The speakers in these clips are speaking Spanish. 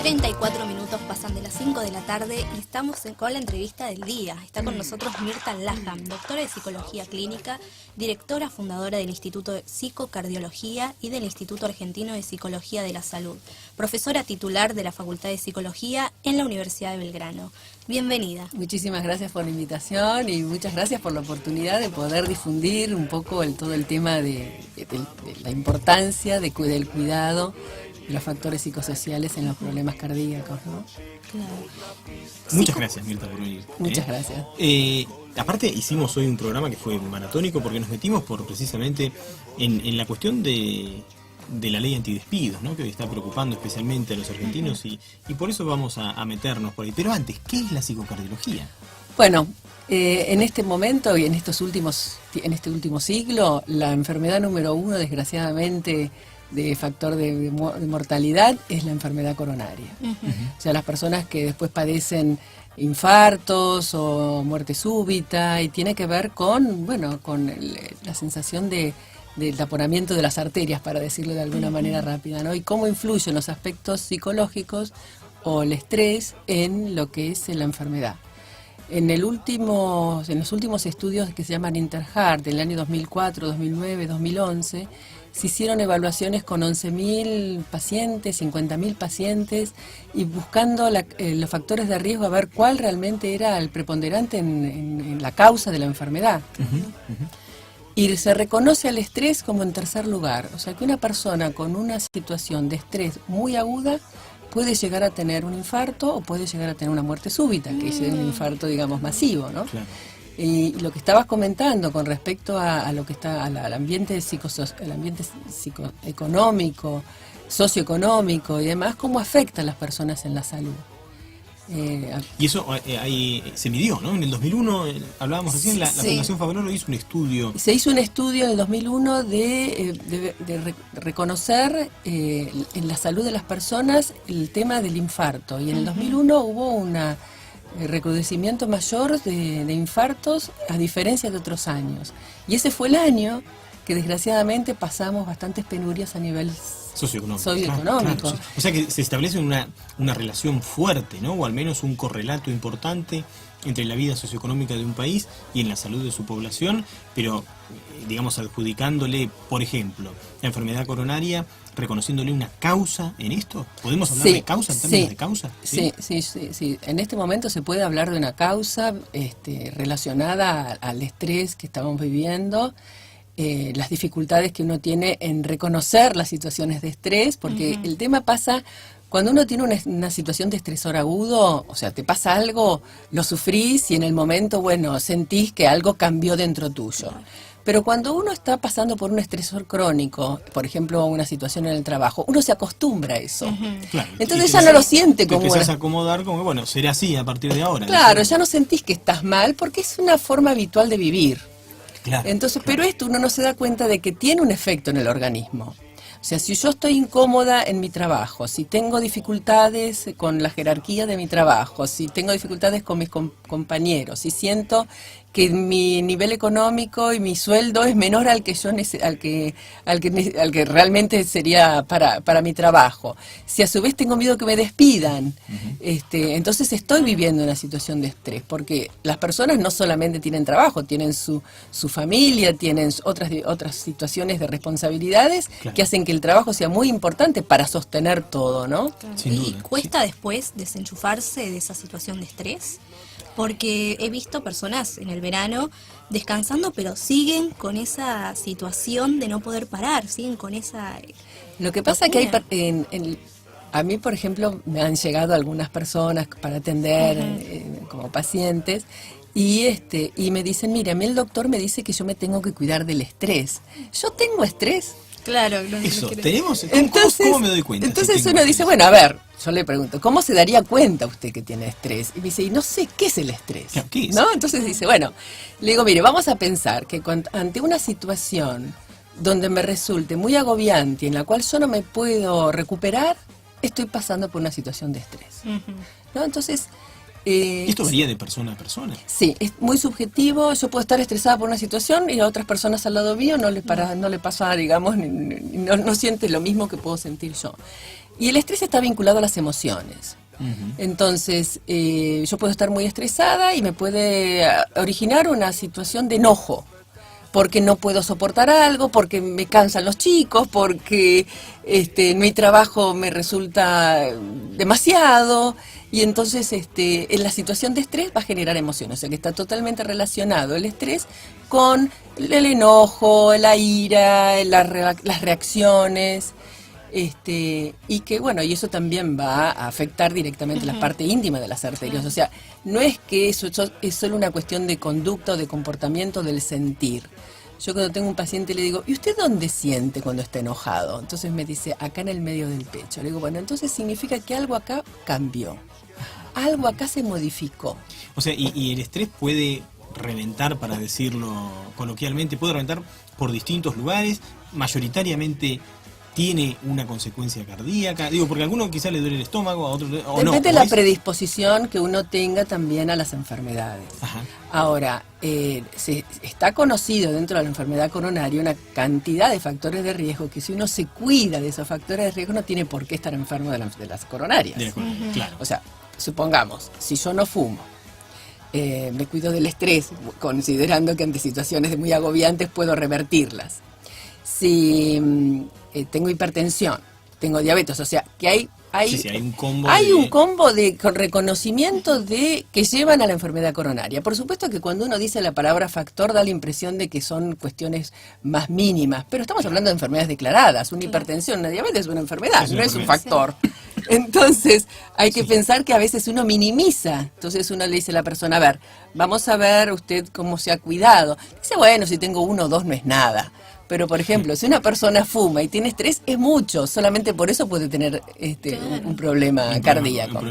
34 minutos pasan de las 5 de la tarde y estamos con la entrevista del día. Está con nosotros Mirta Laham, doctora de Psicología Clínica, directora fundadora del Instituto de Psicocardiología y del Instituto Argentino de Psicología de la Salud, profesora titular de la Facultad de Psicología en la Universidad de Belgrano. Bienvenida. Muchísimas gracias por la invitación y muchas gracias por la oportunidad de poder difundir un poco todo el tema de la importancia del cuidado de los factores psicosociales en los problemas cardíacos, ¿no? Claro. Muchas gracias, Mirta, por venir. Muchas gracias. Aparte, hicimos hoy un programa que fue maratónico porque nos metimos precisamente en la cuestión de la ley antidespidos, ¿no? Que hoy está preocupando especialmente a los argentinos y por eso vamos a meternos por ahí. Pero antes, ¿qué es la psicocardiología? Bueno, en este momento y en este último siglo, la enfermedad número 1, desgraciadamente, de factor de mortalidad es la enfermedad coronaria. O sea, las personas que después padecen infartos o muerte súbita, y tiene que ver con la sensación del taponamiento de las arterias, para decirlo de alguna manera rápida, ¿no? Y cómo influyen los aspectos psicológicos o el estrés en lo que es la enfermedad. En los últimos estudios que se llaman InterHeart, del año 2004, 2009, 2011, se hicieron evaluaciones con 11.000 pacientes, 50.000 pacientes, y buscando los factores de riesgo a ver cuál realmente era el preponderante en la causa de la enfermedad. Y se reconoce al estrés como en tercer lugar. O sea, que una persona con una situación de estrés muy aguda puede llegar a tener un infarto o puede llegar a tener una muerte súbita, que es un infarto, digamos, masivo, ¿no? Claro. Y lo que estabas comentando con respecto a lo que está al ambiente el ambiente psicoeconómico, socioeconómico y demás, cómo afecta a las personas en la salud. Y eso ahí se midió, ¿no? En el 2001, hablábamos recién, la Fundación Favaloro hizo un estudio. Se hizo un estudio en el 2001 de reconocer en la salud de las personas el tema del infarto. Y en el 2001 hubo un recrudecimiento mayor de infartos, a diferencia de otros años. Y ese fue el año que desgraciadamente pasamos bastantes penurias a nivel socioeconómico. Claro. O sea que se establece una relación fuerte, ¿no? O al menos un correlato importante entre la vida socioeconómica de un país y en la salud de su población, pero, digamos, adjudicándole, por ejemplo, la enfermedad coronaria, reconociéndole una causa en esto. ¿Podemos hablar de causa en términos de causa? Sí. En este momento se puede hablar de una causa relacionada al estrés que estamos viviendo, las dificultades que uno tiene en reconocer las situaciones de estrés, porque el tema pasa cuando uno tiene una situación de estresor agudo. O sea, te pasa algo, lo sufrís y en el momento, sentís que algo cambió dentro tuyo. Pero cuando uno está pasando por un estresor crónico, por ejemplo, una situación en el trabajo, uno se acostumbra a eso. Claro, entonces ya no lo siente como... Te empezás a acomodar como, será así a partir de ahora. Claro, ya no sentís que estás mal porque es una forma habitual de vivir. Claro, entonces, pero esto uno no se da cuenta de que tiene un efecto en el organismo. O sea, si yo estoy incómoda en mi trabajo, si tengo dificultades con la jerarquía de mi trabajo, si tengo dificultades con mis compañeros, si siento que mi nivel económico y mi sueldo es menor al que al que realmente sería para mi trabajo, si a su vez tengo miedo que me despidan, entonces estoy viviendo una situación de estrés, porque las personas no solamente tienen trabajo, tienen su familia, tienen otras situaciones de responsabilidades que hacen que el trabajo sea muy importante para sostener todo, ¿no? Claro. ¿Y cuesta después desenchufarse de esa situación de estrés? Porque he visto personas en el verano descansando, pero siguen con esa situación de no poder parar, siguen con esa... Lo que pasa es que a mí, por ejemplo, me han llegado algunas personas para atender como pacientes y me dicen, mira, a mí el doctor me dice que yo me tengo que cuidar del estrés. ¿Yo tengo estrés? Claro, eso, tenemos. ¿Cómo me doy cuenta? Entonces uno dice, a ver, yo le pregunto, ¿cómo se daría cuenta usted que tiene estrés? Y me dice, y no sé qué es el estrés. ¿Qué es? ¿No? Entonces dice, le digo, mire, vamos a pensar que ante una situación donde me resulte muy agobiante, en la cual yo no me puedo recuperar, estoy pasando por una situación de estrés. ¿No? Entonces... ¿Esto varía de persona a persona? Sí, es muy subjetivo. Yo puedo estar estresada por una situación y a otras personas al lado mío no le pasa, digamos, no siente lo mismo que puedo sentir yo. Y el estrés está vinculado a las emociones. Entonces, yo puedo estar muy estresada y me puede originar una situación de enojo, porque no puedo soportar algo, porque me cansan los chicos, porque mi trabajo me resulta demasiado, y entonces en la situación de estrés va a generar emociones, o sea que está totalmente relacionado el estrés con el enojo, la ira, las reacciones. Y que bueno, y eso también va a afectar directamente la parte íntima de las arterias. O sea, no es que eso es solo una cuestión de conducta o de comportamiento del sentir. Yo cuando tengo un paciente le digo, ¿y usted dónde siente cuando está enojado? Entonces me dice, acá en el medio del pecho. Le digo, bueno, entonces significa que algo acá cambió, algo acá se modificó. O sea, y el estrés puede reventar, para decirlo coloquialmente, puede reventar por distintos lugares, mayoritariamente tiene una consecuencia cardíaca, digo, porque a alguno quizá le duele el estómago, a otro o no. Depende de la predisposición que uno tenga también a las enfermedades. Ajá. Ahora, está conocido dentro de la enfermedad coronaria una cantidad de factores de riesgo que si uno se cuida de esos factores de riesgo no tiene por qué estar enfermo de las coronarias. Claro. O sea, supongamos, si yo no fumo, me cuido del estrés, considerando que ante situaciones muy agobiantes puedo revertirlas. Si tengo hipertensión, tengo diabetes, o sea, que hay un combo un combo de reconocimiento de que llevan a la enfermedad coronaria. Por supuesto que cuando uno dice la palabra factor da la impresión de que son cuestiones más mínimas, pero estamos hablando de enfermedades declaradas. Una hipertensión, una diabetes es una enfermedad, no es un factor. Sí. Entonces hay que pensar que a veces uno minimiza. Entonces uno le dice a la persona, a ver, vamos a ver usted cómo se ha cuidado. Dice, bueno, si tengo 1 o 2 no es nada. Pero, por ejemplo, si una persona fuma y tiene estrés, es mucho. Solamente por eso puede tener un problema cardíaco.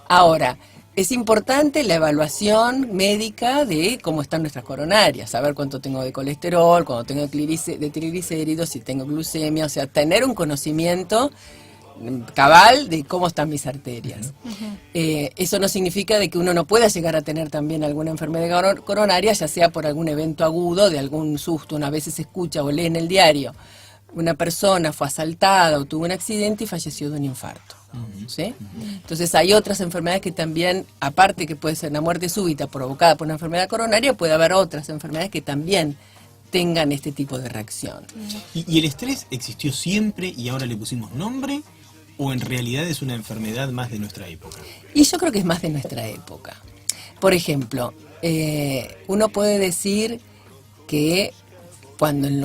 Ahora, es importante la evaluación médica de cómo están nuestras coronarias. Saber cuánto tengo de colesterol, cuánto tengo de triglicéridos, si tengo glucemia. O sea, tener un conocimiento cabal de cómo están mis arterias. Eso no significa de que uno no pueda llegar a tener también alguna enfermedad coronaria, ya sea por algún evento agudo, de algún susto. Una vez se escucha o lee en el diario, una persona fue asaltada o tuvo un accidente y falleció de un infarto. ¿Sí? Entonces hay otras enfermedades que también, aparte que puede ser una muerte súbita provocada por una enfermedad coronaria, puede haber otras enfermedades que también tengan este tipo de reacción. ¿Y el estrés existió siempre y ahora le pusimos nombre? ¿O en realidad es una enfermedad más de nuestra época? Y yo creo que es más de nuestra época. Por ejemplo, uno puede decir que cuando en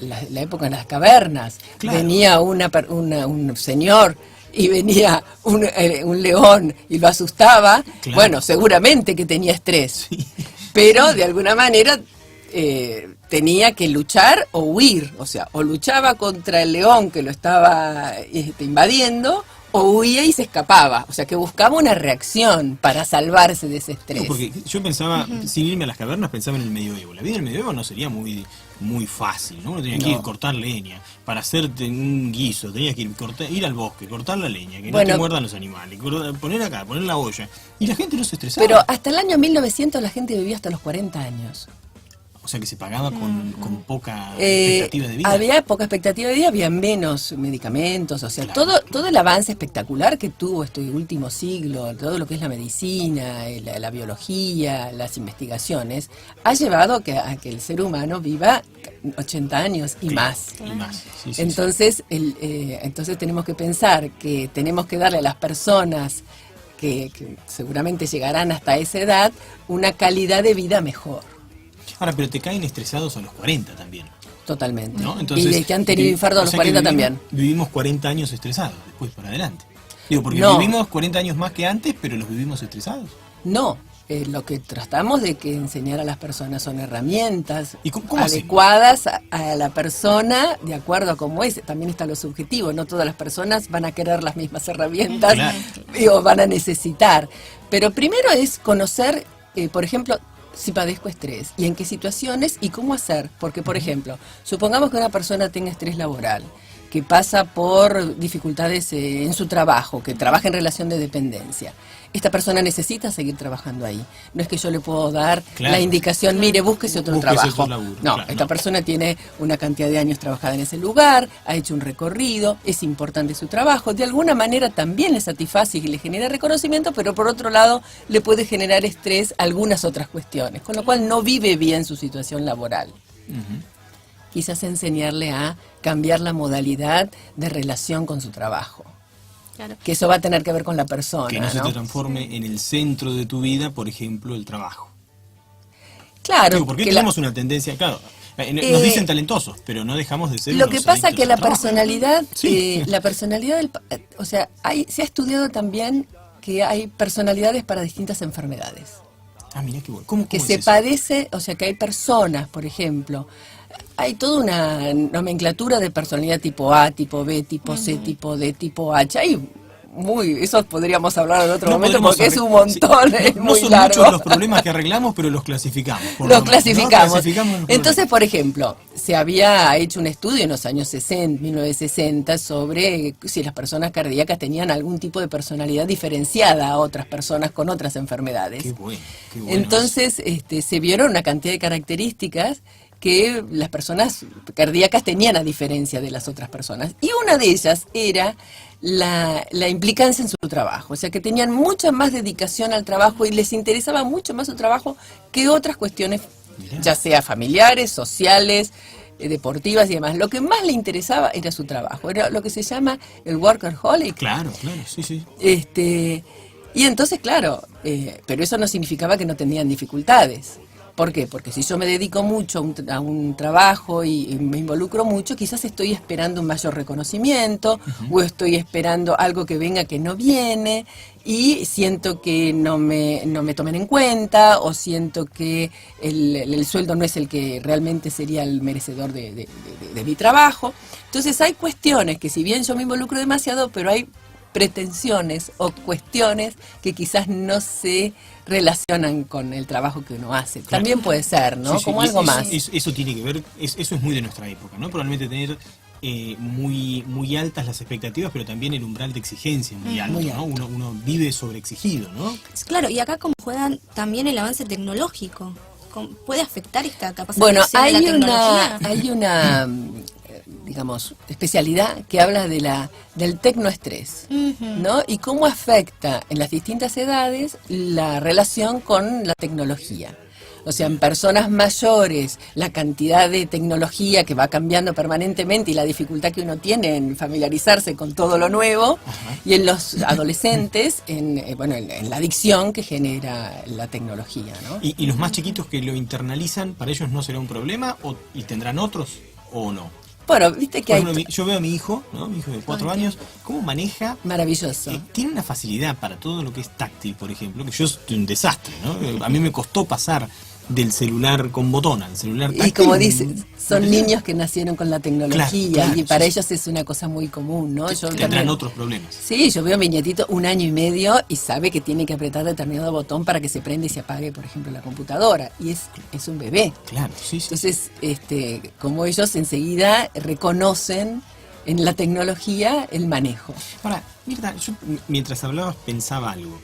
la época de las cavernas, claro, venía un señor y venía un león y lo asustaba, claro, bueno, seguramente que tenía estrés, sí, pero de alguna manera tenía que luchar o huir, o sea, o luchaba contra el león que lo estaba invadiendo, o huía y se escapaba, o sea, que buscaba una reacción para salvarse de ese estrés. No, porque yo pensaba, sin irme a las cavernas, pensaba en el medioevo. La vida del medioevo no sería muy fácil, ¿no? Uno tenía que ir a cortar leña, para hacerte un guiso, tenías que ir al bosque, cortar la leña, que no te muerdan los animales, poner acá, poner la olla, y la gente no se estresaba. Pero hasta el año 1900 la gente vivía hasta los 40 años. O sea que se pagaba con poca expectativa de vida. Había poca expectativa de vida, había menos medicamentos, o sea, claro, todo el avance espectacular que tuvo este último siglo, todo lo que es la medicina, la biología, las investigaciones, ha llevado a que el ser humano viva 80 años y más. Y más. Sí, entonces, entonces tenemos que pensar que tenemos que darle a las personas que seguramente llegarán hasta esa edad una calidad de vida mejor. Ahora, pero te caen estresados a los 40 también. Totalmente. ¿No? Entonces, y que han tenido infarto a los 40 también. Vivimos 40 años estresados, después para adelante. Digo, porque vivimos 40 años más que antes, pero los vivimos estresados. No, lo que tratamos de que enseñar a las personas son herramientas ¿Cómo adecuadas a la persona, de acuerdo a cómo es. También está lo subjetivo, no todas las personas van a querer las mismas herramientas, claro, o van a necesitar. Pero primero es conocer, por ejemplo, si padezco estrés y en qué situaciones y cómo hacer. Porque, por ejemplo, supongamos que una persona tenga estrés laboral, que pasa por dificultades en su trabajo, que trabaja en relación de dependencia. Esta persona necesita seguir trabajando ahí. No es que yo le puedo dar la indicación, mire, búsquese otro trabajo. No, esta persona tiene una cantidad de años trabajada en ese lugar, ha hecho un recorrido, es importante su trabajo. De alguna manera también le satisface y le genera reconocimiento, pero por otro lado le puede generar estrés algunas otras cuestiones, con lo cual no vive bien su situación laboral. Quizás enseñarle a cambiar la modalidad de relación con su trabajo. Claro. Que eso va a tener que ver con la persona. Que no se te transforme en el centro de tu vida, por ejemplo, el trabajo. Claro. Digo, porque tenemos una tendencia, claro, nos dicen talentosos, pero no dejamos de ser. Lo que pasa es que la trabajo. personalidad, Sí. la personalidad o sea, se ha estudiado también que hay personalidades para distintas enfermedades. Ah, mira qué bueno. ¿Cómo que es se eso? padece, o sea, que hay personas, por ejemplo, hay toda una nomenclatura de personalidad tipo A, tipo B, tipo C, tipo D, tipo H. Eso podríamos hablar en otro momento porque es un montón, sí. es no muy son largo. muchos los problemas que arreglamos, pero los clasificamos. Los clasificamos. Clasificamos Entonces, por ejemplo, se había hecho un estudio en los años 60, 1960, sobre si las personas cardíacas tenían algún tipo de personalidad diferenciada a otras personas con otras enfermedades. Qué bueno. Entonces, se vieron una cantidad de características que las personas cardíacas tenían a diferencia de las otras personas. Y una de ellas era la implicancia en su trabajo. O sea, que tenían mucha más dedicación al trabajo y les interesaba mucho más su trabajo que otras cuestiones, ya sea familiares, sociales, deportivas y demás. Lo que más le interesaba era su trabajo. Era lo que se llama el workaholic. Claro, sí. Y entonces, claro, pero eso no significaba que no tenían dificultades. ¿Por qué? Porque si yo me dedico mucho a un trabajo y me involucro mucho, quizás estoy esperando un mayor reconocimiento, o estoy esperando algo que venga que no viene, y siento que no me tomen en cuenta, o siento que el sueldo no es el que realmente sería el merecedor de mi trabajo. Entonces hay cuestiones que, si bien yo me involucro demasiado, pero hay pretensiones o cuestiones que quizás no se relacionan con el trabajo que uno hace. Claro. También puede ser, ¿no? Sí, como algo más. Eso tiene que ver, eso es muy de nuestra época, ¿no? Probablemente tener muy altas las expectativas, pero también el umbral de exigencia muy alto, ¿no? Uno vive sobreexigido, ¿no? Claro, y acá como juegan también el avance tecnológico. ¿Puede afectar esta capacidad de la tecnología? Hay una digamos, especialidad que habla del tecnoestrés, ¿no? Y cómo afecta en las distintas edades la relación con la tecnología. O sea, en personas mayores, la cantidad de tecnología que va cambiando permanentemente y la dificultad que uno tiene en familiarizarse con todo lo nuevo, y en los adolescentes, en la adicción que genera la tecnología, ¿no? ¿Y los más chiquitos que lo internalizan, para ellos no será un problema y tendrán otros o no? Bueno, viste que yo veo a mi hijo, ¿no? Mi hijo de 4 años, cómo maneja. Maravilloso. Tiene una facilidad para todo lo que es táctil, por ejemplo, que yo soy un desastre, ¿no? A mí me costó pasar del celular con botón al celular táctil. Y como dices, son niños que nacieron con la tecnología, claro, y para ellos es una cosa muy común, ¿no? Tendrán otros problemas. Sí, yo veo a mi nietito 1 año y medio y sabe que tiene que apretar determinado botón para que se prenda y se apague, por ejemplo, la computadora, y es un bebé. Claro, sí. Entonces, como ellos enseguida reconocen en la tecnología el manejo. Ahora, Mirta, yo mientras hablabas pensaba algo.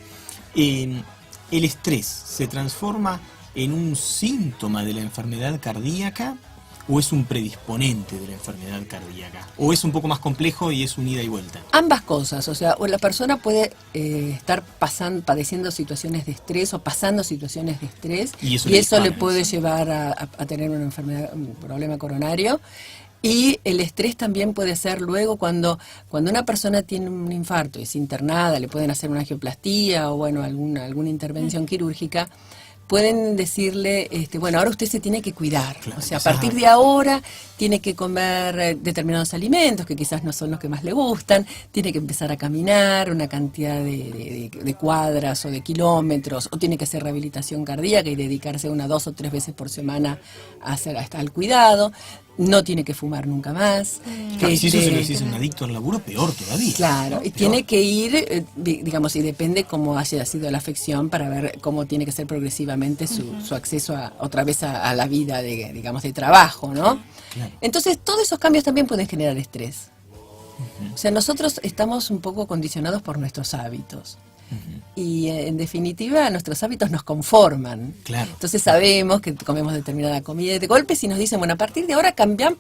El estrés se transforma en un síntoma de la enfermedad cardíaca, o es un predisponente de la enfermedad cardíaca, o es un poco más complejo y es un ida y vuelta. Ambas cosas, o sea, la persona puede estar padeciendo situaciones de estrés o pasando situaciones de estrés, y eso le puede llevar a tener una enfermedad, un problema coronario. Y el estrés también puede ser luego cuando una persona tiene un infarto, es internada, le pueden hacer una angioplastía o alguna intervención quirúrgica. Pueden decirle, ahora usted se tiene que cuidar. Claro, o sea, a partir de ahora tiene que comer determinados alimentos que quizás no son los que más le gustan, tiene que empezar a caminar una cantidad de cuadras o de kilómetros, o tiene que hacer rehabilitación cardíaca y dedicarse 1, 2 o 3 veces por semana al cuidado. No tiene que fumar nunca más. Claro, si eso se lo dice un adicto al laburo, peor todavía. Claro, ¿no? Y tiene que ir, digamos, y depende cómo haya sido la afección para ver cómo tiene que ser progresivamente su acceso otra vez a la vida de trabajo, ¿no? Claro. Entonces, todos esos cambios también pueden generar estrés. O sea, nosotros estamos un poco condicionados por nuestros hábitos. Y en definitiva nuestros hábitos nos conforman. Claro. Entonces sabemos que comemos determinada comida y de golpe si nos dicen, bueno, a partir de ahora cambia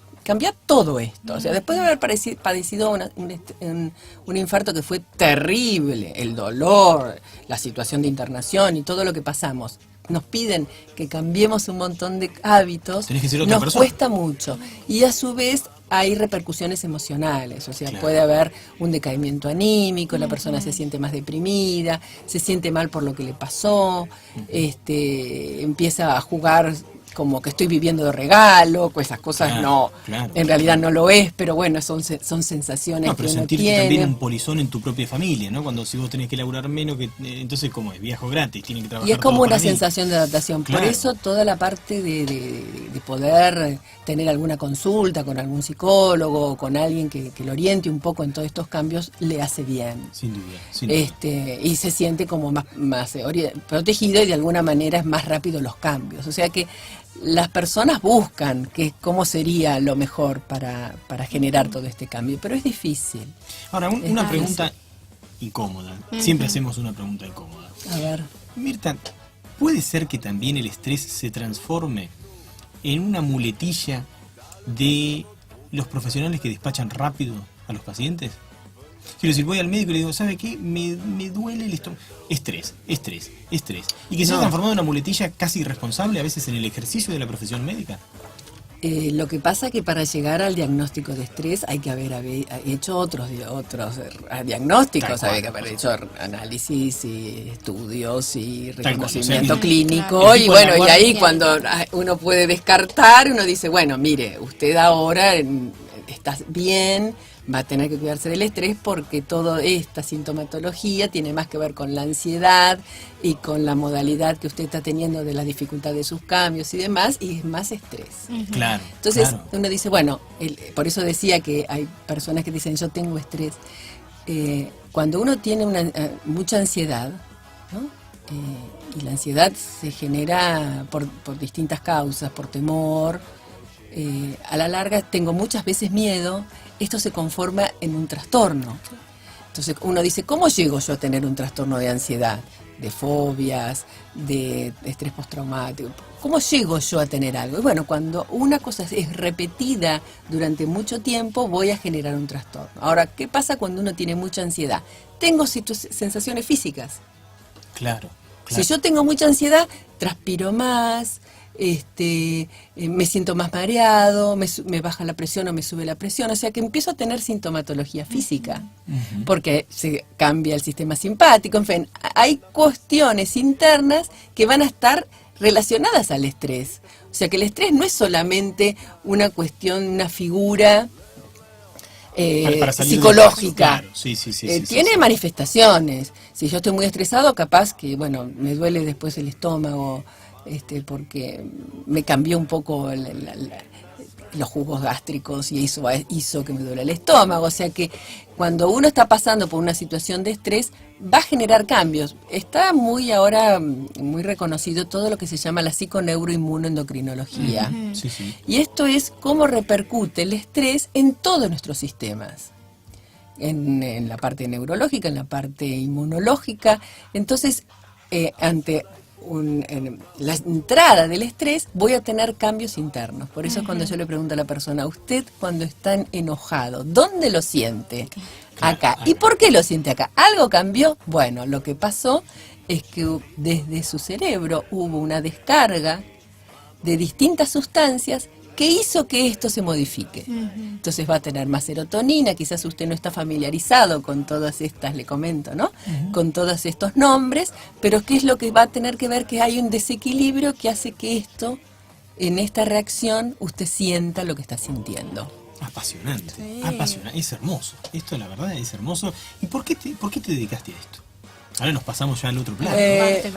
todo esto. O sea, después de haber padecido un infarto que fue terrible, el dolor, la situación de internación y todo lo que pasamos, nos piden que cambiemos un montón de hábitos, Tenés que ser otra nos persona. cuesta mucho. Y a su vez hay repercusiones emocionales, o sea, Claro. puede haber un decaimiento anímico, la persona se siente más deprimida, se siente mal por lo que le pasó, empieza a jugar como que estoy viviendo de regalo, pues esas cosas Claro, claro. en realidad no lo es, pero bueno, son sensaciones No, pero que uno sentirte tiene. también un polizón en tu propia familia, ¿no? Cuando si vos tenés que laburar menos, entonces como es viajo gratis, tienen que trabajar Y es como todo una para mí. sensación de adaptación. Claro. Por eso toda la parte de poder tener alguna consulta con algún psicólogo o con alguien que lo oriente un poco en todos estos cambios, le hace bien. Sin duda, sin duda. Y se siente como más protegido y de alguna manera es más rápido los cambios. O sea que las personas buscan cómo sería lo mejor para generar todo este cambio, pero es difícil. Ahora, una difícil. pregunta incómoda. Siempre hacemos una pregunta incómoda. A ver. Mirta, ¿puede ser que también el estrés se transforme en una muletilla de los profesionales que despachan rápido a los pacientes? Quiero decir, voy al médico y le digo, ¿sabe qué? Me duele el estómago. Estrés. Y que se ha transformado en una muletilla casi irresponsable a veces en el ejercicio de la profesión médica. Lo que pasa es que para llegar al diagnóstico de estrés hay que haber hecho otros diagnósticos, hay que haber hecho análisis y estudios y reconocimiento cual, clínico, claro. y bueno, y ahí cuando uno puede descartar, uno dice, bueno, mire, usted ahora está bien, va a tener que cuidarse del estrés porque toda esta sintomatología tiene más que ver con la ansiedad y con la modalidad que usted está teniendo de la dificultad de sus cambios y demás, y es más estrés. Claro. Entonces claro. uno dice, bueno, por eso decía que hay personas que dicen, yo tengo estrés. Cuando uno tiene mucha ansiedad, ¿no? Y la ansiedad se genera por distintas causas, por temor, a la larga tengo muchas veces miedo, esto se conforma en un trastorno. Entonces uno dice, ¿cómo llego yo a tener un trastorno de ansiedad, de fobias, de estrés postraumático? ¿Cómo llego yo a tener algo? Y bueno, cuando una cosa es repetida durante mucho tiempo, voy a generar un trastorno. Ahora, ¿qué pasa cuando uno tiene mucha ansiedad? Tengo sensaciones físicas. Claro. Si yo tengo mucha ansiedad, transpiro más, me siento más mareado, me baja la presión o me sube la presión, o sea que empiezo a tener sintomatología física, porque se cambia el sistema simpático, en fin, hay cuestiones internas que van a estar relacionadas al estrés. O sea que el estrés no es solamente una cuestión, una figura para salir psicológica. Claro. Sí, tiene manifestaciones. Si yo estoy muy estresado, capaz que, bueno, me duele después el estómago, porque me cambió un poco los jugos gástricos y eso hizo que me duele el estómago. O sea que cuando uno está pasando por una situación de estrés, va a generar cambios. Está ahora muy reconocido todo lo que se llama la psiconeuroinmunoendocrinología. Sí, sí. Y esto es cómo repercute el estrés en todos nuestros sistemas. En la parte neurológica, en la parte inmunológica. Entonces, ante la entrada del estrés, voy a tener cambios internos. Por eso es cuando yo le pregunto a la persona, usted cuando está enojado, ¿dónde lo siente? Claro, Acá. ¿Y por qué lo siente acá? ¿Algo cambió? Bueno, lo que pasó es que desde su cerebro hubo una descarga de distintas sustancias que hizo que esto se modifique. Entonces va a tener más serotonina, quizás usted no está familiarizado con todas estas, le comento, ¿no? Con todos estos nombres, pero ¿qué es lo que va a tener que ver? Que hay un desequilibrio que hace que esto, en esta reacción, usted sienta lo que está sintiendo. Apasionante, Sí. apasionante, es hermoso. Esto la verdad es hermoso. ¿Y por qué te dedicaste a esto? Ahora nos pasamos ya al otro plano.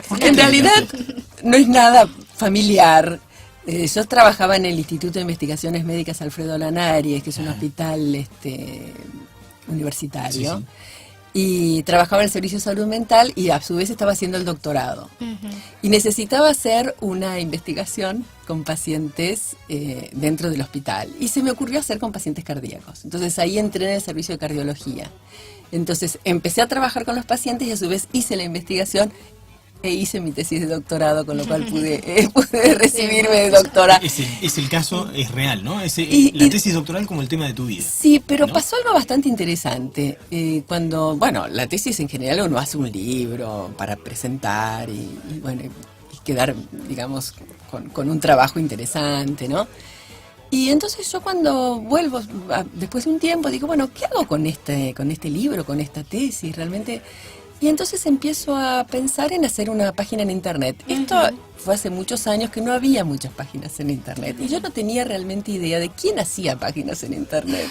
¿Por qué En te realidad dedicaste a esto? no es nada familiar. Yo trabajaba en el Instituto de Investigaciones Médicas Alfredo Lanares, que es un hospital universitario. Sí, sí. y trabajaba en el servicio de salud mental y a su vez estaba haciendo el doctorado. Y necesitaba hacer una investigación con pacientes dentro del hospital. Y se me ocurrió hacer con pacientes cardíacos. Entonces ahí entré en el servicio de cardiología. Entonces empecé a trabajar con los pacientes y a su vez hice la investigación e hice mi tesis de doctorado, con lo cual pude recibirme de doctora. Es el caso, es real, ¿no? La tesis doctoral como el tema de tu vida. Sí, pero ¿no? pasó algo bastante interesante. Cuando, bueno, la tesis en general uno hace un libro para presentar y bueno, y quedar, digamos, con un trabajo interesante, ¿no? Y entonces yo cuando vuelvo, después de un tiempo, digo, bueno, ¿qué hago con este libro, con esta tesis? Realmente. Y entonces empiezo a pensar en hacer una página en internet. Esto fue hace muchos años que no había muchas páginas en internet. Y yo no tenía realmente idea de quién hacía páginas en internet.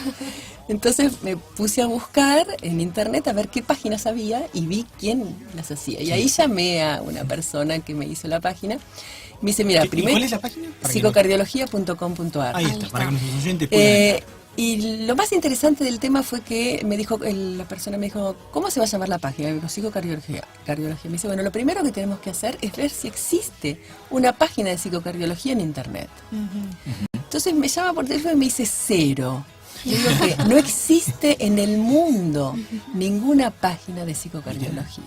Entonces me puse a buscar en internet a ver qué páginas había y vi quién las hacía. Y ahí llamé a una persona que me hizo la página. Me dice, mira, primero... ¿Cuál es la página? Psicocardiología.com.ar. Ahí está, para que nuestros oyentes puedan... Y lo más interesante del tema fue que me dijo, la persona me dijo, ¿cómo se va a llamar la página? Me dijo, psicocardiología. Me dice, bueno, lo primero que tenemos que hacer es ver si existe una página de psicocardiología en internet. Entonces me llama por teléfono y me dice, cero. Yo digo que no existe en el mundo ninguna página de psicocardiología.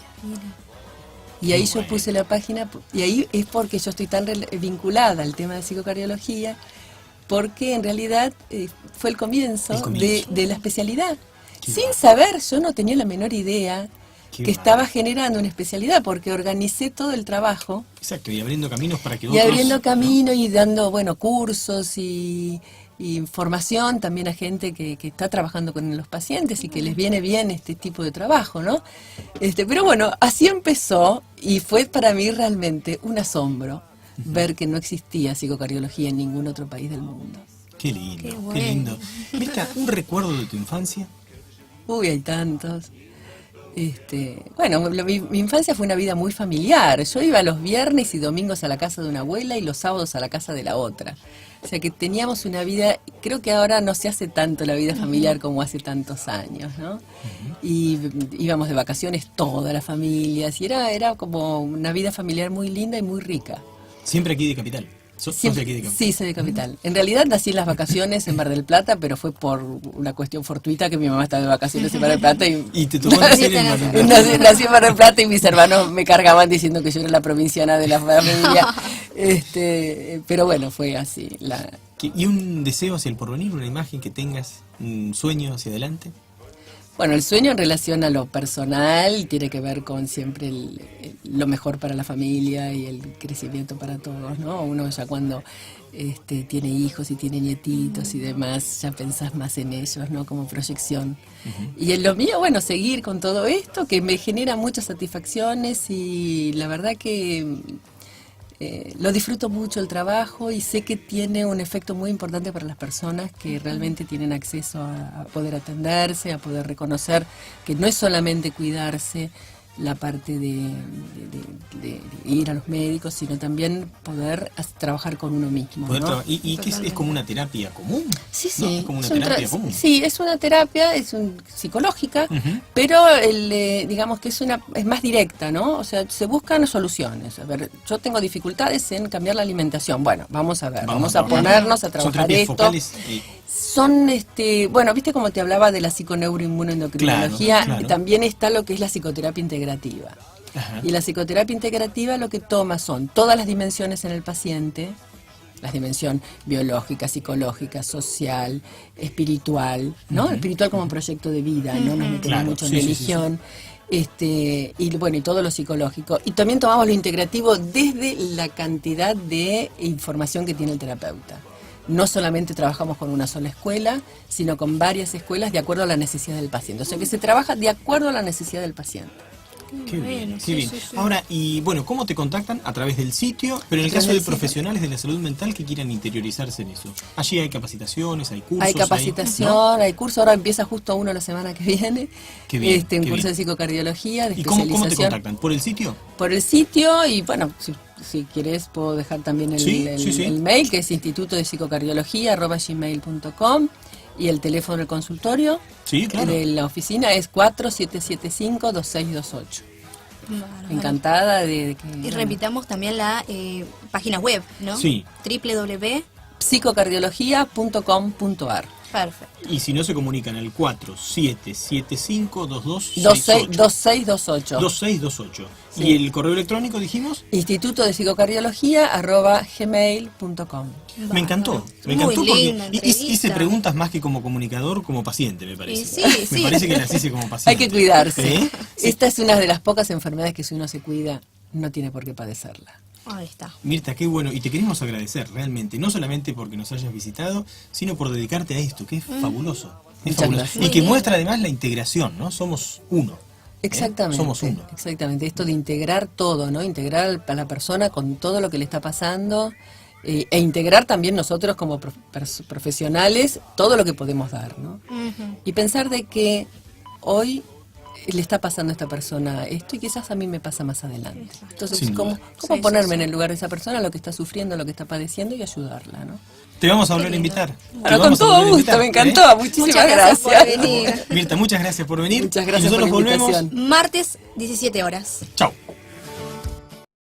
Y ahí yo puse la página, y ahí es porque yo estoy tan vinculada al tema de psicocardiología, porque en realidad fue el comienzo de la especialidad. Sin saber, yo no tenía la menor idea que estaba generando una especialidad, porque organicé todo el trabajo. Exacto, y abriendo caminos para que otros... Y abriendo camino, ¿no? Y dando, bueno, cursos y formación también a gente que está trabajando con los pacientes y que les viene bien este tipo de trabajo, ¿no? Pero bueno, así empezó y fue para mí realmente un asombro ver que no existía psicocardiología en ningún otro país del mundo. Qué lindo, qué lindo. Mirta, ¿un recuerdo de tu infancia? Uy, hay tantos. Bueno, mi infancia fue una vida muy familiar. Yo iba los viernes y domingos a la casa de una abuela y los sábados a la casa de la otra. O sea que teníamos una vida, creo que ahora no se hace tanto la vida familiar como hace tantos años, ¿no? Y íbamos de vacaciones todas las familias y era como una vida familiar muy linda y muy rica. ¿Siempre aquí de Capital? ¿Sos de aquí de Capital? Sí, soy de Capital. En realidad nací en las vacaciones en Mar del Plata, pero fue por una cuestión fortuita que mi mamá estaba de vacaciones en Mar del Plata. Y te tocó nacer en Mar del Plata. Nací en Mar del Plata y mis hermanos me cargaban diciendo que yo era la provinciana de la familia. Pero bueno, fue así. ¿Y un deseo hacia el porvenir, una imagen que tengas, un sueño hacia adelante? Bueno, el sueño en relación a lo personal tiene que ver con siempre lo mejor para la familia y el crecimiento para todos, ¿no? Uno ya cuando tiene hijos y tiene nietitos y demás, ya pensás más en ellos, ¿no? Como proyección. Y en lo mío, bueno, seguir con todo esto que me genera muchas satisfacciones y la verdad que lo disfruto mucho el trabajo y sé que tiene un efecto muy importante para las personas que realmente tienen acceso a poder atenderse, a poder reconocer que no es solamente cuidarse la parte de ir a los médicos, sino también poder trabajar con uno mismo, ¿no? ¿Y que es como una terapia común? Sí, ¿no? sí. Es como una terapia común. Sí, es una terapia, psicológica, pero digamos que es más directa, ¿no? O sea, se buscan soluciones. A ver, yo tengo dificultades en cambiar la alimentación. Bueno, vamos a ver, vamos a ponernos a trabajar esto. Focales, Son, bueno, viste como te hablaba de la psiconeuroinmunoendocrinología, claro. También está lo que es la psicoterapia integrativa. Ajá. Y la psicoterapia integrativa lo que toma son todas las dimensiones en el paciente, la dimensión biológica, psicológica, social, espiritual, ¿no? Espiritual como proyecto de vida, no nos metemos mucho en religión. Y bueno, y todo lo psicológico. Y también tomamos lo integrativo desde la cantidad de información que tiene el terapeuta. No solamente trabajamos con una sola escuela, sino con varias escuelas de acuerdo a la necesidad del paciente. O sea que se trabaja de acuerdo a la necesidad del paciente. Qué bien, qué bien. Ahora, y bueno, ¿cómo te contactan? A través del sitio, pero en el caso de profesionales de la salud mental que quieran interiorizarse en eso. Allí hay capacitaciones, hay cursos. Hay capacitación, hay curso, ahora empieza justo uno la semana que viene. Qué bien, un curso de psicocardiología, de ¿Y especialización. cómo te contactan? ¿Por el sitio? Por el sitio y bueno, si querés puedo dejar también el mail, que es instituto de psicocardiología @gmail.com. Y el teléfono del consultorio Sí, claro. de la oficina es 4775-2628. Bárbaro. Encantada de que... Y repitamos también la página web, ¿no? Sí. www. psicocardiología.com.ar. Perfecto. Y si no, se comunican al 4775-2268. 2628. 2628. Sí. ¿Y el correo electrónico dijimos? Instituto de Psicocardiología@gmail.com. Me encantó. Me Muy encantó linda porque hice entrevista. preguntas más que como comunicador, como paciente, me parece. Y sí, Me sí. parece que las hice como Hay paciente. que cuidarse. ¿Eh? Sí. Esta es una de las pocas enfermedades que si uno se cuida no tiene por qué padecerla. Ahí está. Mirta, qué bueno. Y te queremos agradecer realmente, no solamente porque nos hayas visitado, sino por dedicarte a esto, que es fabuloso. Es Muchas fabuloso. gracias. Y Muy que bien. muestra además la integración, ¿no? Somos uno. Exactamente. Somos uno. Exactamente. Esto de integrar todo, ¿no? Integrar a la persona con todo lo que le está pasando e integrar también nosotros como profesionales todo lo que podemos dar, ¿no? Ujú. Y pensar de que hoy le está pasando a esta persona esto y quizás a mí me pasa más adelante. Entonces, Sin ¿cómo duda. Sí, ponerme sí, en sí. el lugar de esa persona, lo que está sufriendo, lo que está padeciendo y ayudarla, ¿no? Te vamos a volver a lindo. invitar. Te Bueno, con vamos a todo volver a gusto, invitar, me ¿eh? encantó. Muchísimas Muchas gracias por gracias. venir. Mirta, muchas gracias por venir. Muchas Y gracias por nosotros la volvemos. invitación. Martes, 17 horas. Chau.